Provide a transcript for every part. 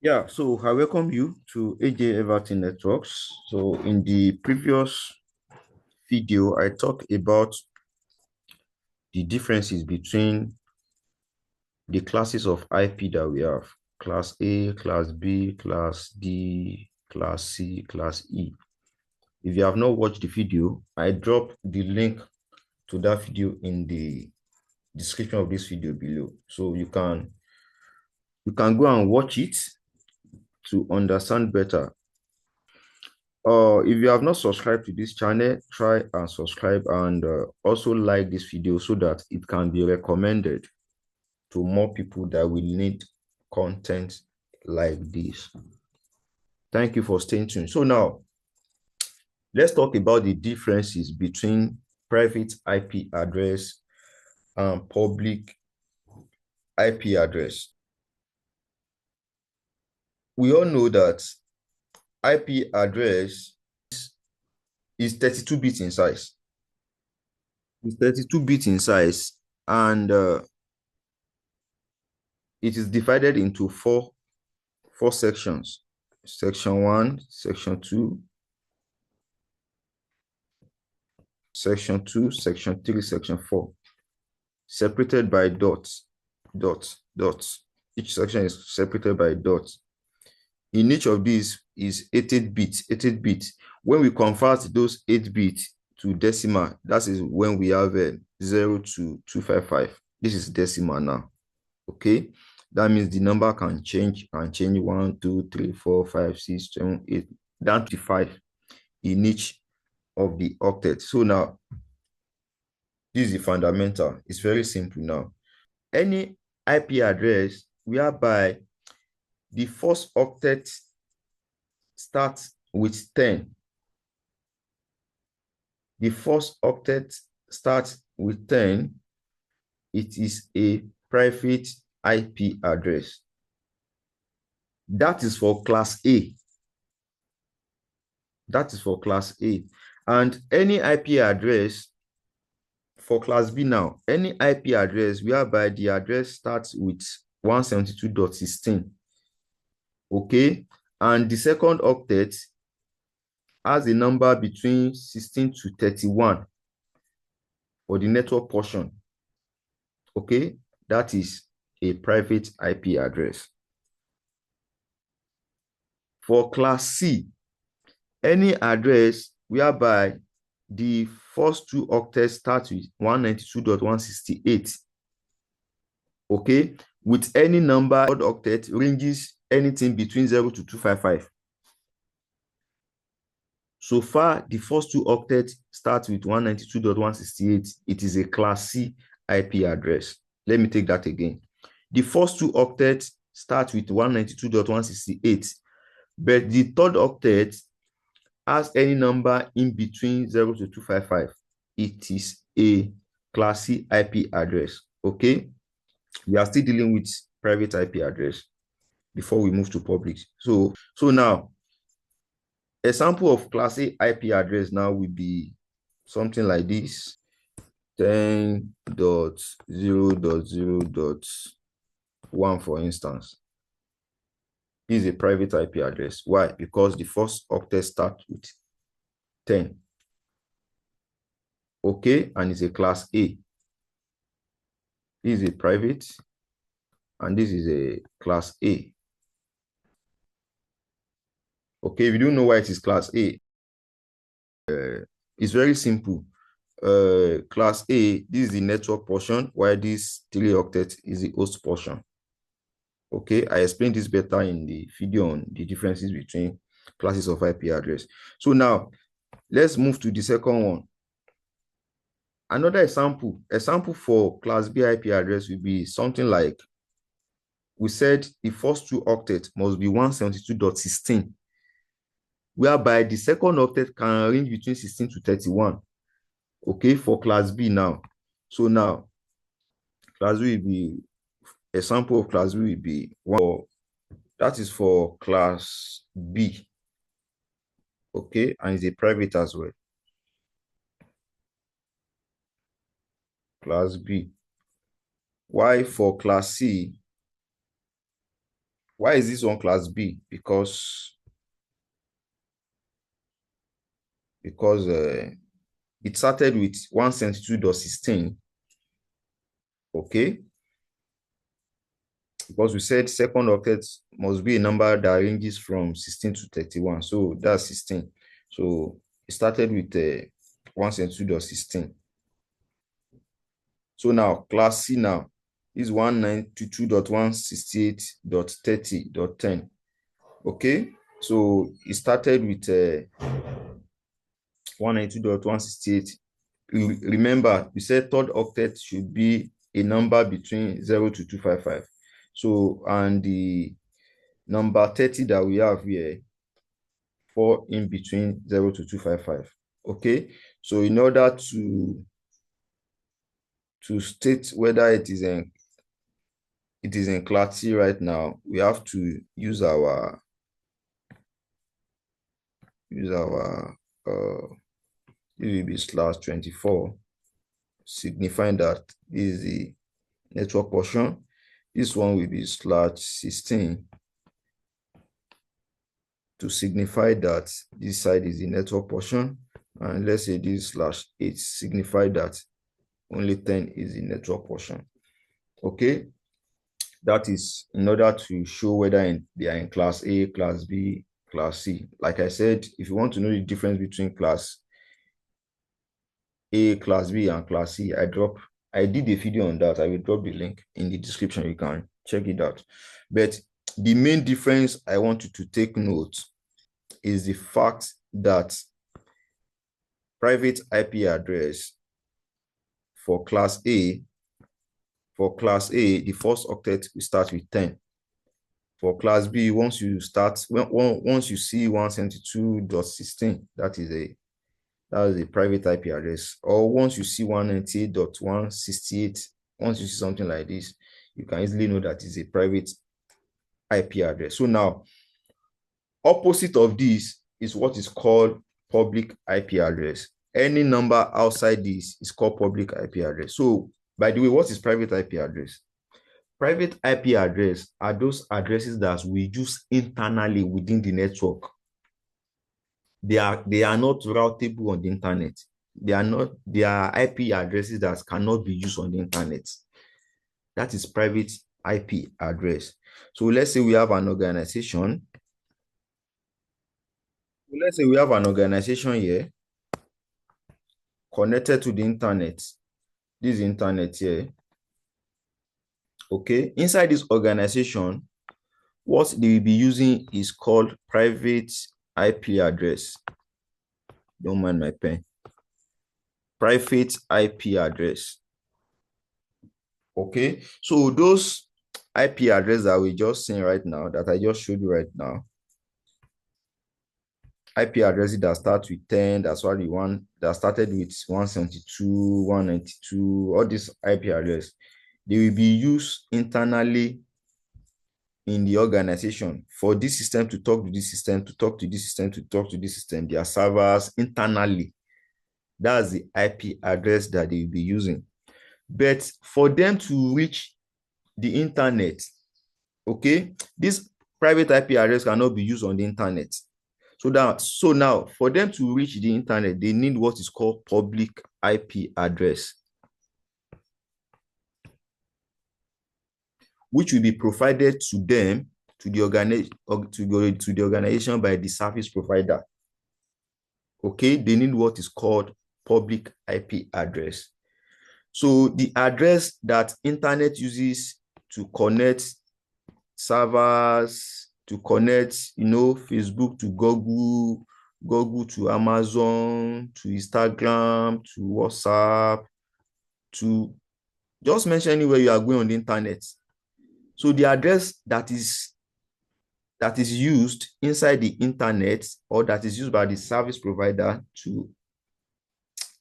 Yeah, so I welcome you to AJ Everton Networks. So in the previous video, I talked about the differences between the classes of IP that we have: Class A, Class B, Class D, Class C, Class E. If you have not watched the video, I dropped the link to that video in the description of this video below. So you can go and watch it to understand better. If you have not subscribed to this channel, try and subscribe and also like this video so that it can be recommended to more people that will need content like this. Thank you for staying tuned. So now, let's talk about the differences between private IP address and public IP address. We all know that IP address is 32 bits in size. It's 32 bits in size, and it is divided into four sections: section 1, section 2, section 2, section 3, section 4, separated by dots, dots, dots. Each section is separated by dots. In each of these is 88 bits, 88 bits. When we convert those 8 bits to decimal, that is when we have 0 to 255. This is decimal now. Okay, that means the number can change 1, 2, 3, 4, 5, 6, 7, 8, down to 5 in each of the octets. So now, this is the fundamental. It's very simple now. Any IP address whereby the first octet starts with 10, the first octet starts with 10, it is a private IP address. That is for class A. That is for class A. And any IP address for class B now, any IP address whereby the address starts with 172.16, okay, and the second octet has a number between 16 to 31 for the network portion, okay, that is a private IP address. For class C, any address whereby the first two octets start with 192.168, okay, with any number odd octet ranges anything between 0 to 255. So far, the first two octets start with 192.168. It is a class C IP address. Let me take that again. The first two octets start with 192.168, but the third octet has any number in between 0 to 255. It is a class C IP address. Okay, we are still dealing with private IP address before we move to public. So now, a sample of class A IP address now will be something like this: 10.0.0.1, for instance. This is a private IP address. Why? Because the first octet starts with 10. Okay, and it's a class A. This is a private, and this is a class A. Okay, if you don't know why it is class A, it's very simple. Class A, this is the network portion, while this 3 octet is the host portion. Okay, I explained this better in the video on the differences between classes of IP address. So now, let's move to the second one. Another example for class B IP address will be something like, we said the first two octets must be 172.16, whereby the second octet can range between 16 to 31. Okay, for class B now. So now, class B will be, example of class B will be one. That is for class B. Okay, and it's a private as well. Class B. Why for class C, Why is this one class B? Because it started with 172.16. Okay, because we said second octet must be a number that ranges from 16 to 31. So that's 16. So it started with 172.16. So now class C now is 192.168.30.10. Okay, so it started with 192.168. Remember, we said third octet should be a number between 0 to 255. So, and the number 30 that we have here fall in between 0 to 255. Okay, so in order to state whether it is in class C right now, we have to use our this will be slash 24, signifying that this is the network portion. This one will be slash 16 to signify that this side is the network portion. And let's say this slash 8 signify that only 10 is the network portion. Okay, that is in order to show whether they are in class A, class B, class C. Like I said, if you want to know the difference between class A, class B, and class C, I did a video on that. I will drop the link in the description. You can check it out. But the main difference I want you to take note is the fact that private IP address for class A, the first octet will start with 10. For class B, once you see 172.16, that is a private IP address. Or once you see 198.168, once you see something like this, you can easily know that it's a private IP address. So now, opposite of this is what is called public IP address. Any number outside this is called public IP address. So, by the way, what is private IP address? Private IP address are those addresses that we use internally within the network. They are not routable on the internet. They are IP addresses that cannot be used on the internet. That is private IP address. So let's say we have an organization. Let's say we have an organization here connected to the internet. This internet here. Okay. Inside this organization, what they will be using is called private IP address. Don't mind my pen. Private IP address. Okay. So those IP address that we just seen right now, that I just showed you right now, IP addresses that start with 10, that's why the one that started with 172, 192, all these IP address, they will be used internally in the organization for this system to talk to this system, to talk to this system, to talk to this system. Their servers internally. That's the IP address that they will be using. But for them to reach the internet, okay, this private IP address cannot be used on the internet. So now, for them to reach the internet, they need what is called public IP address, which will be provided to them, to the organization by the service provider. Okay, they need what is called public IP address. So the address that internet uses to connect servers, to connect, Facebook to Google, Google to Amazon, to Instagram, to WhatsApp, to just mention anywhere you are going on the internet. So the address that is used inside the internet, or that is used by the service provider to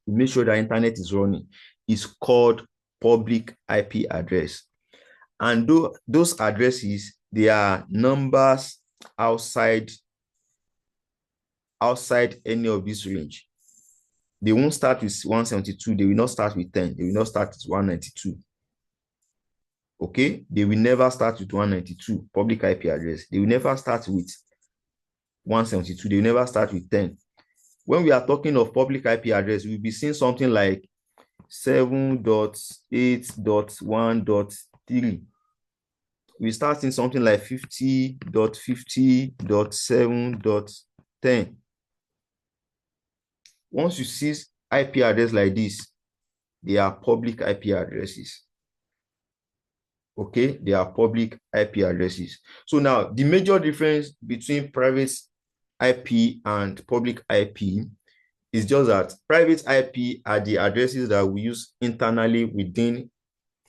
make sure the internet is running, is called public IP address. And those addresses, they are numbers outside any of this range. They won't start with 172. They will not start with 10. They will not start with 192. Okay, they will never start with 192 public IP address. They will never start with 172. They will never start with 10. When we are talking of public IP address, we'll be seeing something like 7.8.1.3. We start seeing something like 50.50.7.10. Once you see IP address like this, they are public IP addresses. Okay, they are public IP addresses. So now the major difference between private IP and public IP is just that private IP are the addresses that we use internally within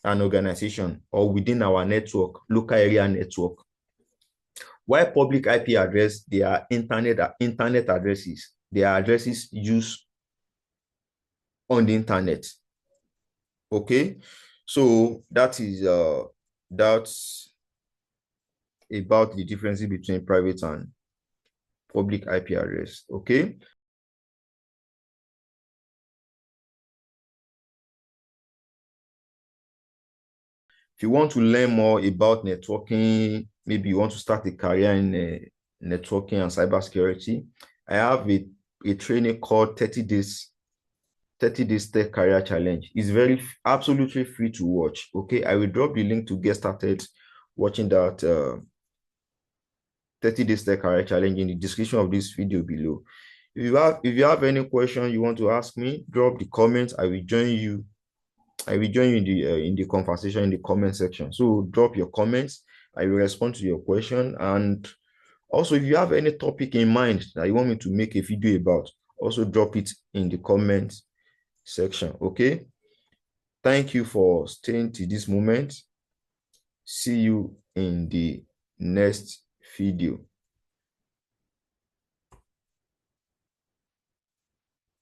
an organization or within our network, local area network. While public IP address, they are internet addresses. They are addresses used on the internet. Okay, so that's about the differences between private and public IP address. Okay. If you want to learn more about networking, maybe you want to start a career in networking and cybersecurity, I have a training called 30 Days Tech Career Challenge. It's absolutely free to watch. Okay, I will drop the link to get started watching that 30 Days Tech Career Challenge in the description of this video below. If you have any question you want to ask me, drop the comments. I will join you in the conversation in the comment section. So drop your comments. I will respond to your question. And also, if you have any topic in mind that you want me to make a video about, also drop it in the comment section. Okay. Thank you for staying to this moment. See you in the next video.